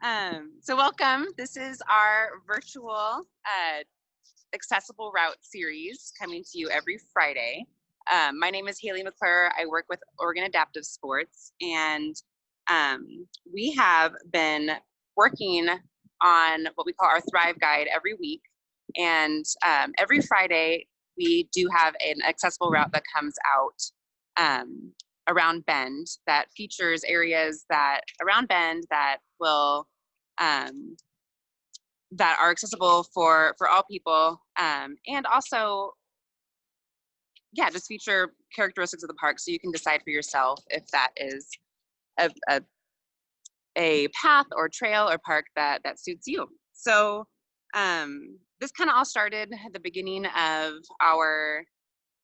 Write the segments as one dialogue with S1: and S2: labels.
S1: So welcome. This is our virtual accessible route series coming to you every Friday. My name is Hayley McClure. I work with Oregon Adaptive Sports, and we have been working on what we call our Thrive Guide every week. And every Friday, we do have an accessible route that comes out around Bend that features areas around Bend that will that are accessible for all people, and also, yeah, just feature characteristics of the park so you can decide for yourself if that is a path or trail or park that suits you. So this kind of all started at the beginning of our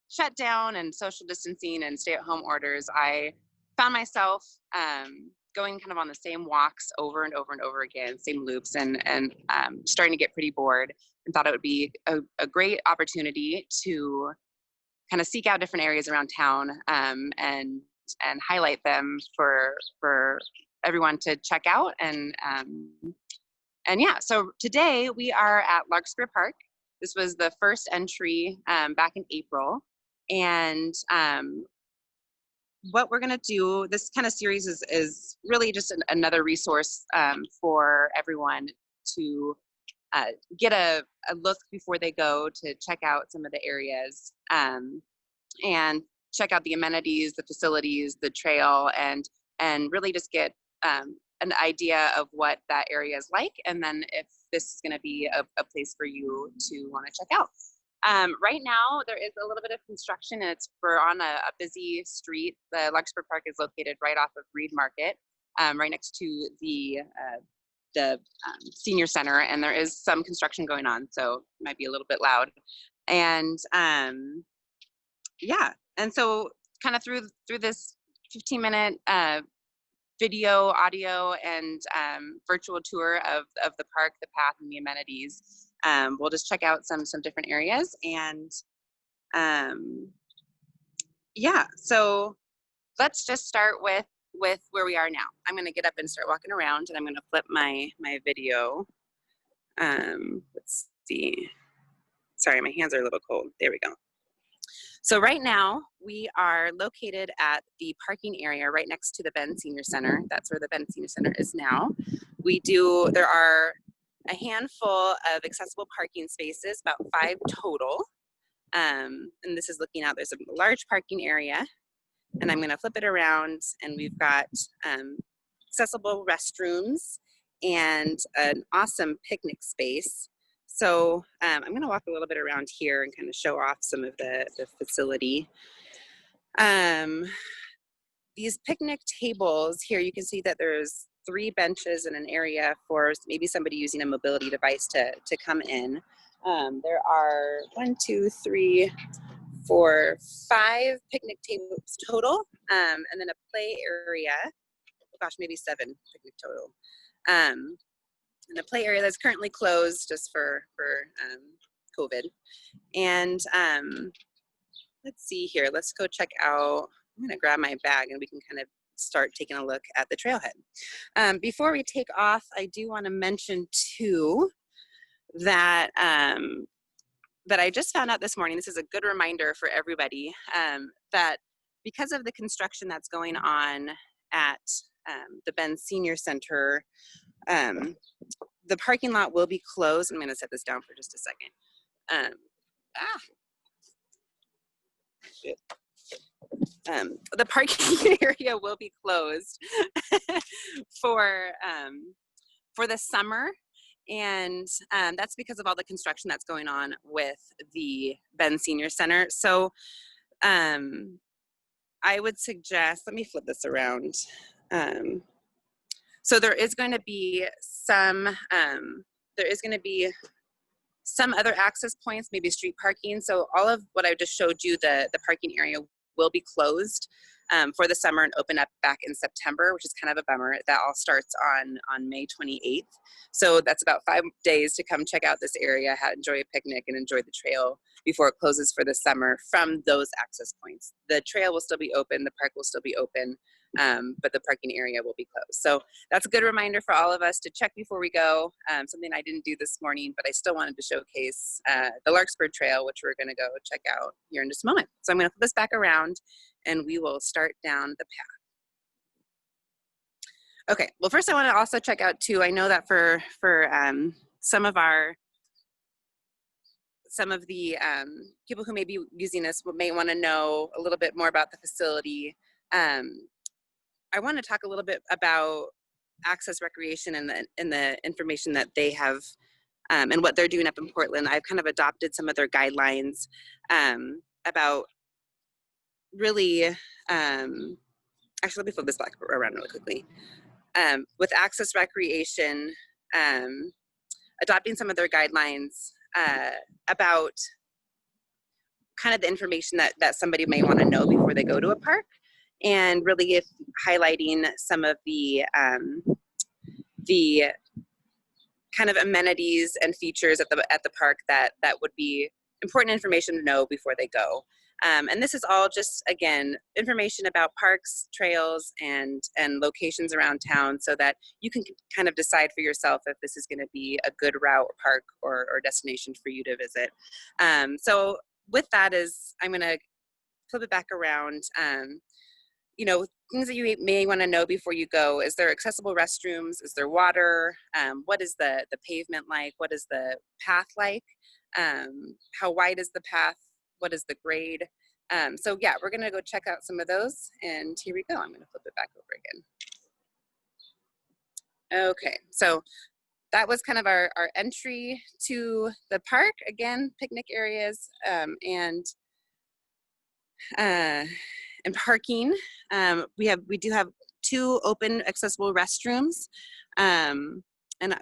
S1: shutdown and social distancing and stay-at-home orders. I found myself going kind of on the same walks over and over and over again, same loops, and starting to get pretty bored, and thought it would be a great opportunity to kind of seek out different areas around town and highlight them for everyone to check out. And yeah, so today we are at Larkspur Park. This was the first entry back in April. And what we're going to do, this kind of series is really just another resource for everyone to get a look before they go to check out some of the areas and check out the amenities, the facilities, the trail, and really just get an idea of what that area is like, and then if this is going to be a place for you to want to check out. Right now, there is a little bit of construction, and we're on a busy street. The Larkspur Park is located right off of Reed Market, right next to the senior center, and there is some construction going on, so it might be a little bit loud. And yeah, and so kind of through this 15-minute video, audio, and virtual tour of the park, the path, and the amenities. We'll just check out some different areas, and yeah, so let's just start with where we are now. I'm going to get up and start walking around, and I'm going to flip my video. Let's see. Sorry, my hands are a little cold. There we go. So right now we are located at the parking area right next to the Bend Senior Center. That's where the Bend Senior Center is now. There are a handful of accessible parking spaces, about 5 total. And this is looking out, there's a large parking area, and I'm going to flip it around, and we've got accessible restrooms and an awesome picnic space. So I'm going to walk a little bit around here and kind of show off some of the facility. These picnic tables here, you can see that there's 3 benches in an area for maybe somebody using a mobility device to come in. There are 1, 2, 3, 4, 5 picnic tables total, and then a play area. Oh gosh, maybe 7 picnic total. And a play area that's currently closed just for COVID. And let's see here. Let's go check out. I'm going to grab my bag, and we can kind of start taking a look at the trailhead. Before we take off, I do want to mention too that that I just found out this morning. This is a good reminder for everybody that because of the construction that's going on at the Bend Senior Center, the parking lot will be closed. I'm going to set this down for just a second. The parking area will be closed for the summer, and that's because of all the construction that's going on with the Bend Senior Center. So I would suggest, let me flip this around. So there is going to be some other access points, maybe street parking. So all of what I just showed you, the parking area will be closed for the summer and open up back in September, which is kind of a bummer. That all starts on May 28th. So that's about 5 days to come check out this area, enjoy a picnic, and enjoy the trail before it closes for the summer from those access points. The trail will still be open, the park will still be open, but the parking area will be closed. So that's a good reminder for all of us to check before we go. Something I didn't do this morning, but I still wanted to showcase the Larkspur Trail, which we're gonna go check out here in just a moment. So I'm gonna flip this back around and we will start down the path. Okay, well, first I want to also check out too, I know that for some of the people who may be using this may want to know a little bit more about the facility. I want to talk a little bit about Access Recreation and the information that they have and what they're doing up in Portland. I've kind of adopted some of their guidelines about really, actually let me flip this back around really quickly. With Access Recreation, adopting some of their guidelines about kind of the information that somebody may want to know before they go to a park, and really highlighting some of the kind of amenities and features at the park that would be important information to know before they go. And this is all just, again, information about parks, trails, and locations around town so that you can kind of decide for yourself if this is going to be a good route or park or destination for you to visit. So with that is, I'm going to flip it back around. You know, things that you may want to know before you go. Is there accessible restrooms? Is there water? What is the pavement like? What is the path like? How wide is the path? What is the grade? So yeah, we're gonna go check out some of those, and here we go. I'm gonna flip it back over again. Okay, so that was kind of our entry to the park. Again, picnic areas and parking. We do have 2 open accessible restrooms, and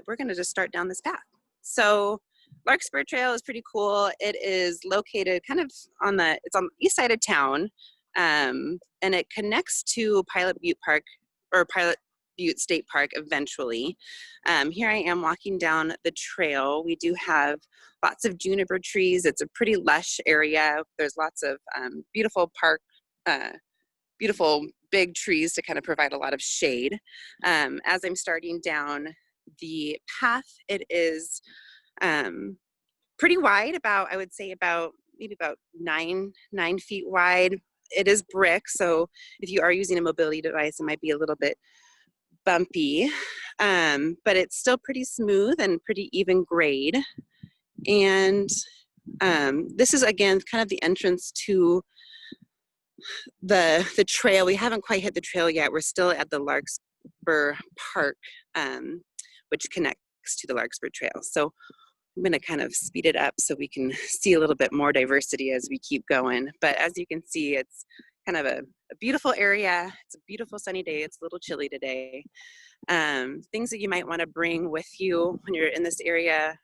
S1: we're gonna just start down this path. So Larkspur Trail is pretty cool. It is located kind of it's on the east side of town, and it connects to Pilot Butte Park, or Pilot Butte State Park eventually. Here I am walking down the trail. We do have lots of juniper trees. It's a pretty lush area. There's lots of beautiful big trees to kind of provide a lot of shade. As I'm starting down the path, it is pretty wide, I would say maybe about 9 feet wide. It is brick, so if you are using a mobility device, it might be a little bit bumpy, but it's still pretty smooth and pretty even grade. And this is, again, kind of the entrance to the trail. We haven't quite hit the trail yet. We're still at the Larkspur Park, which connects to the Larkspur Trail. So I'm going to kind of speed it up so we can see a little bit more diversity as we keep going. But as you can see, it's kind of a beautiful area. It's a beautiful sunny day. It's a little chilly today. Things that you might want to bring with you when you're in this area,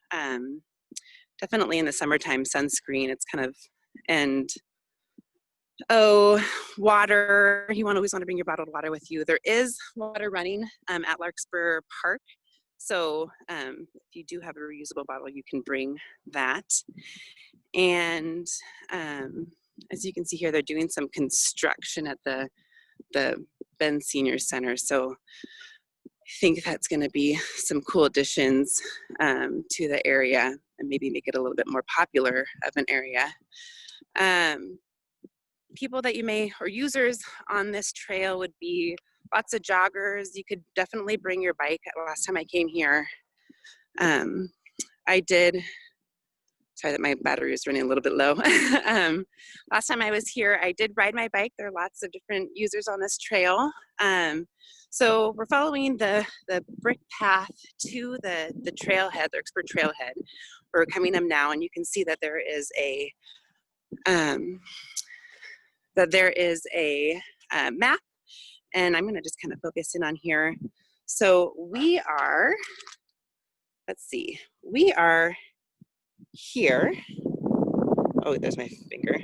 S1: definitely in the summertime, sunscreen. It's kind of, and water. You always want to bring your bottled water with you. There is water running at Larkspur Park. So if you do have a reusable bottle, you can bring that. And as you can see here, they're doing some construction at the Ben Senior Center. So I think that's going to be some cool additions to the area and maybe make it a little bit more popular of an area. People that you may, or users on this trail would be lots of joggers. You could definitely bring your bike. Last time I came here, I did, sorry that my battery is running a little bit low. Last time I was here, I did ride my bike. There are lots of different users on this trail. So we're following the brick path to the trailhead, the Larkspur trailhead. We're coming up now, and you can see that there is a map, and I'm going to just kind of focus in on here. So we are, let's see, we are here. Oh, there's my finger.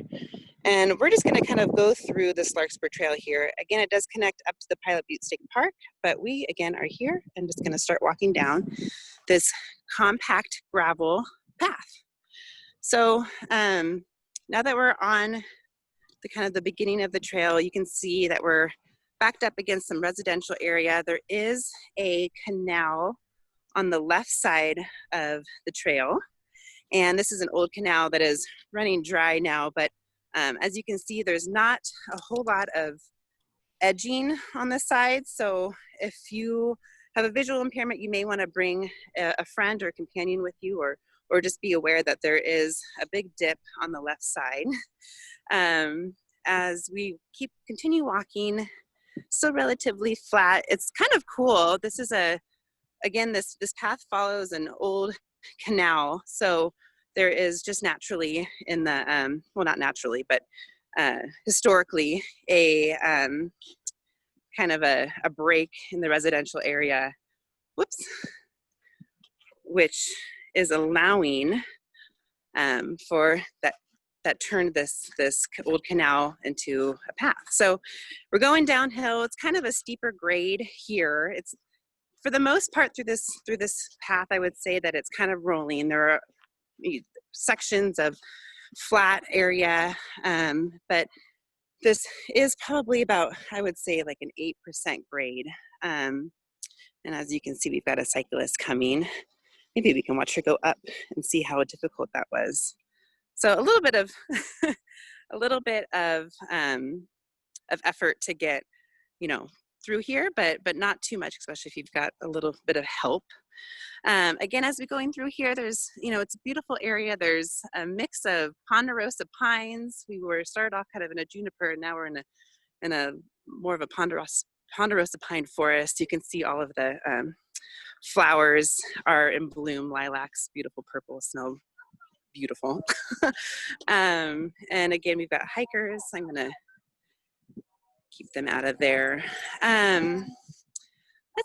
S1: And we're just going to kind of go through this Larkspur Trail here. Again, it does connect up to the Pilot Butte State Park, but we, again, are here and just going to start walking down this compact gravel path. So now that we're on the kind of the beginning of the trail, you can see that we're backed up against some residential area. There is a canal on the left side of the trail. And this is an old canal that is running dry now, but as you can see, there's not a whole lot of edging on the side. So if you have a visual impairment, you may want to bring a friend or a companion with you, or just be aware that there is a big dip on the left side. As we continue walking, still relatively flat. It's kind of cool. This is again, this path follows an old canal. So there is just naturally in the, well, not naturally, but historically a kind of a break in the residential area, whoops, which is allowing for that turned this old canal into a path. So we're going downhill. It's kind of a steeper grade here. It's for the most part through this path, I would say that it's kind of rolling. There are sections of flat area, but this is probably about, I would say, like an 8% grade. And as you can see, we've got a cyclist coming. Maybe we can watch her go up and see how difficult that was. So a little bit of effort to get, through here, but not too much, especially if you've got a little bit of help. Again, as we're going through here, there's, it's a beautiful area. There's a mix of ponderosa pines. We started off kind of in a juniper, and now we're in a more of a ponderosa pine forest. You can see all of the flowers are in bloom. Lilacs, beautiful purple, snow, beautiful. And again, we've got hikers. I'm gonna keep them out of there. Let's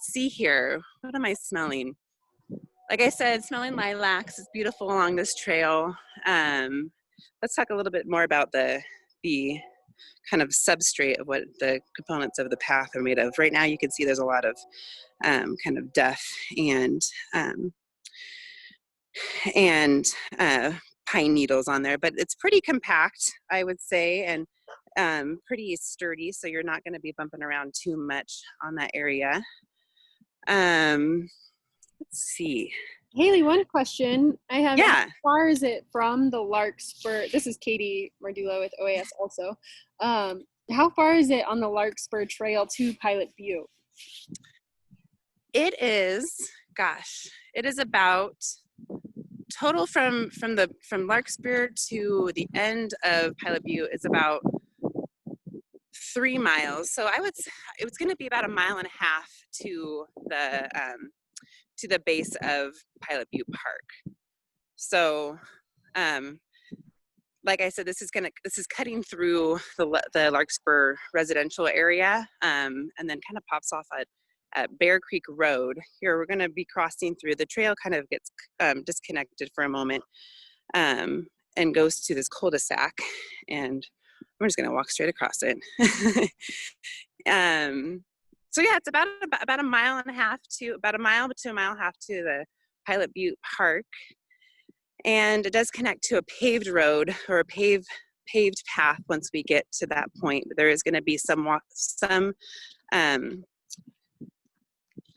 S1: see here. What am I smelling? Like I said, smelling lilacs is beautiful along this trail. Let's talk a little bit more about the kind of substrate of what the components of the path are made of. Right now, you can see there's a lot of kind of duff and pine needles on there, but it's pretty compact, I would say, and pretty sturdy, so you're not going to be bumping around too much on that area. Let's see.
S2: Haley, one question I have.
S1: Yeah.
S2: How far is it from the Larkspur? This is Katie Mardullo with OAS also. How far is it on the Larkspur Trail to Pilot Butte?
S1: It is, it is about total from Larkspur to the end of Pilot Butte is about 3 miles. So it was going to be about 1.5 miles to the base of Pilot Butte Park. So, like I said, this is cutting through the Larkspur residential area, and then kind of pops off at Bear Creek Road. Here we're going to be crossing through. The trail kind of gets disconnected for a moment, and goes to this cul-de-sac, and we're just going to walk straight across it. So yeah, it's about 1.5 miles to about 1 mile to 1.5 miles to the Pilot Butte Park, and it does connect to a paved road or a paved path. Once we get to that point, there is going to be some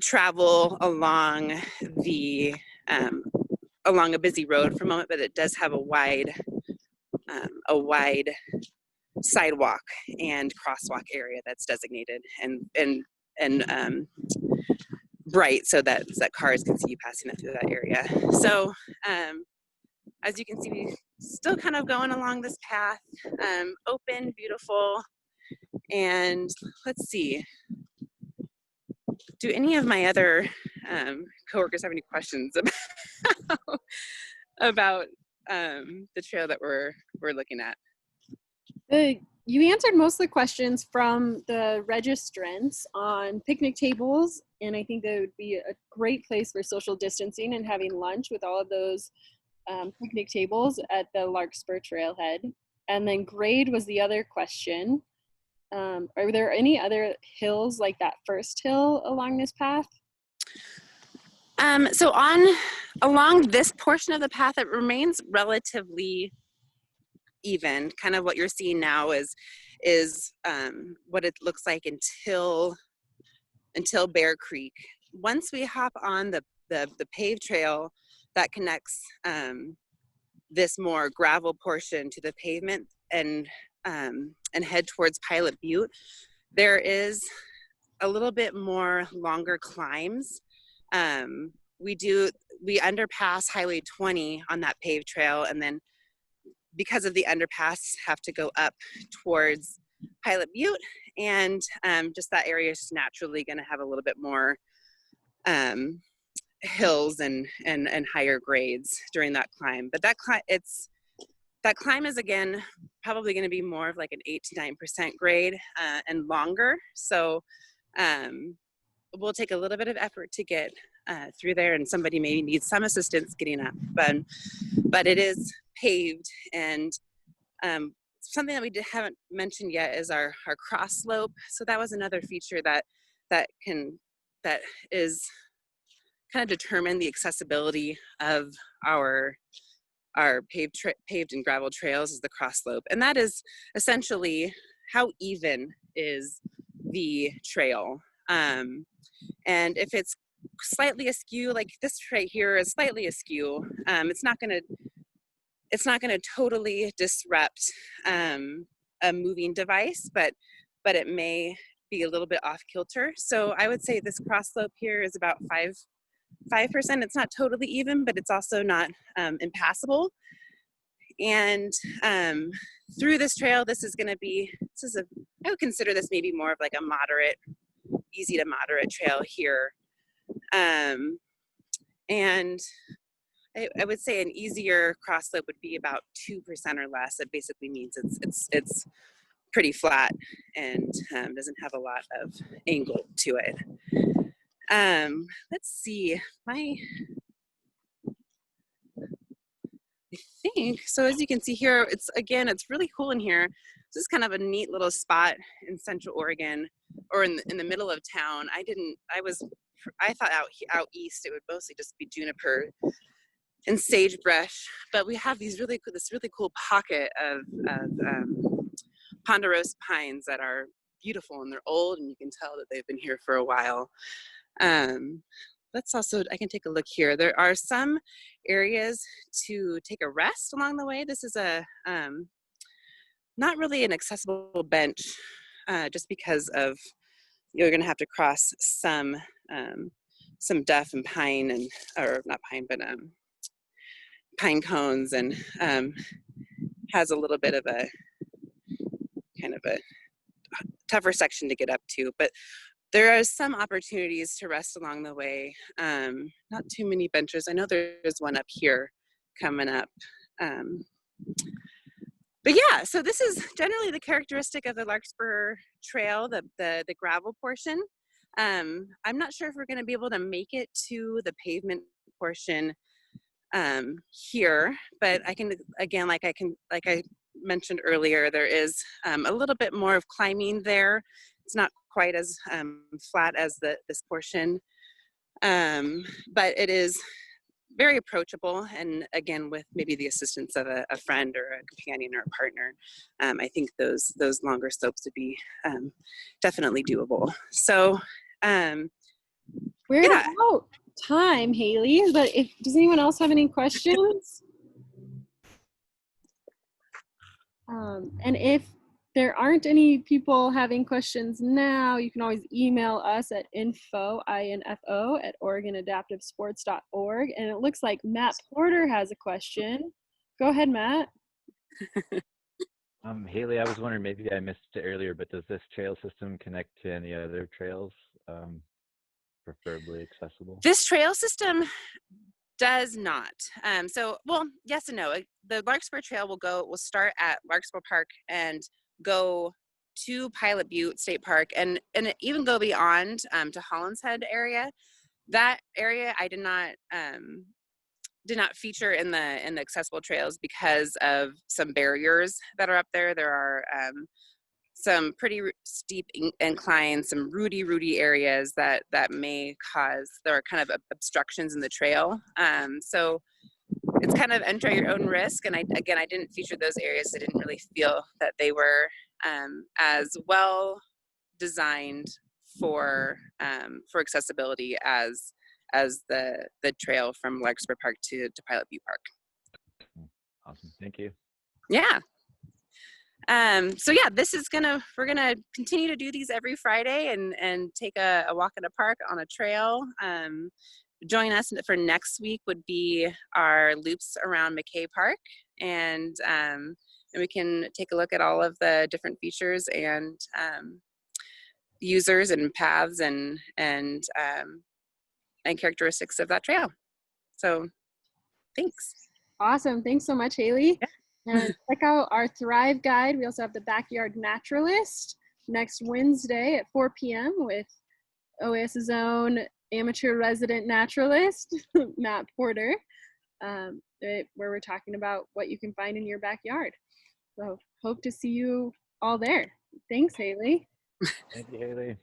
S1: travel along along a busy road for a moment, but it does have a wide sidewalk and crosswalk area that's designated and bright so that cars can see you passing it through that area. So as you can see, we're still kind of going along this path, open, beautiful, and let's see. Do any of my other coworkers have any questions about the trail that we're looking at?
S2: You answered most of the questions from the registrants on picnic tables, and I think that would be a great place for social distancing and having lunch with all of those picnic tables at the Larkspur Trailhead. And then grade was the other question. Are there any other hills like that first hill along this path?
S1: So along this portion of the path, it remains relatively even. Kind of what you're seeing now is what it looks like until Bear Creek. Once we hop on the paved trail that connects this more gravel portion to the pavement and head towards Pilot Butte, there is a little bit more longer climbs. We underpass Highway 20 on that paved trail, and then because of the underpass have to go up towards Pilot Butte, and just that area is naturally going to have a little bit more hills and higher grades during that climb. But that climb is again probably going to be more of like an 8 to 9% grade and longer. So we'll take a little bit of effort to get through there, and somebody maybe needs some assistance getting up. But it is paved, and something that we haven't mentioned yet is our cross slope. So that was another feature that is kind of determine the accessibility of our paved and gravel trails is the cross slope, and that is essentially how even is the trail. And if it's slightly askew, like this right here is slightly askew, it's not going to totally disrupt a moving device, but it may be a little bit off kilter. So I would say this cross slope here is about 5%. It's not totally even, but it's also not impassable. And through this trail, I would consider this maybe more of like a moderate, easy to moderate trail here. And I would say an easier cross slope would be about 2% or less. It basically means it's pretty flat and doesn't have a lot of angle to it. Let's see, I think, so as you can see here, it's really cool in here. This is kind of a neat little spot in Central Oregon, or in the middle of town. I thought out east it would mostly just be juniper and sagebrush, but we have this really cool pocket of ponderosa pines that are beautiful, and they're old, and you can tell that they've been here for a while. I can take a look here. There are some areas to take a rest along the way. This is not really an accessible bench, just because of you're going to have to cross some duff and pine, or not pine, but pine cones, and has a little bit of a kind of a tougher section to get up to, but there are some opportunities to rest along the way. Not too many benches. I know there's one up here coming up. But yeah, so this is generally the characteristic of the Larkspur Trail, the gravel portion. I'm not sure if we're going to be able to make it to the pavement portion here, but I can, again, like I mentioned earlier, there is a little bit more of climbing there. It's not quite as flat as this portion, but it is very approachable, and again, with maybe the assistance of a friend or a companion or a partner, I think those longer slopes would be definitely doable. So
S2: we're about time, Hayley, but does anyone else have any questions? And if there aren't any people having questions now, you can always email us at info@OregonAdaptiveSports.org. And it looks like Matt Porter has a question. Go ahead, Matt.
S3: Hayley, I was wondering, maybe I missed it earlier, but does this trail system connect to any other trails, preferably accessible?
S1: This trail system does not. Well, yes and no. The Larkspur Trail will start at Larkspur Park and go to Pilot Butte State Park, and even go beyond to Holland's Head area. That area I did not feature in the accessible trails because of some barriers that are up there. There are some pretty steep inclines, some rooty areas that may cause, there are kind of obstructions in the trail. So it's kind of enter your own risk. And I didn't feature those areas. I didn't really feel that they were as well designed for accessibility as the trail from Larkspur Park to Pilot View Park.
S3: Awesome, thank you.
S1: Yeah. So yeah, we're gonna continue to do these every Friday and take a walk in a park on a trail. Join us for next week would be our loops around McKay Park, and we can take a look at all of the different features and users and paths and characteristics of that trail. So thanks.
S2: Awesome. Thanks so much, Hayley.
S1: Yeah.
S2: And check out our Thrive Guide. We also have the Backyard Naturalist next Wednesday at 4 p.m. with OAS's own amateur resident naturalist, Matt Porter, where we're talking about what you can find in your backyard. So hope to see you all there. Thanks, Hayley.
S3: Thank you, Hayley.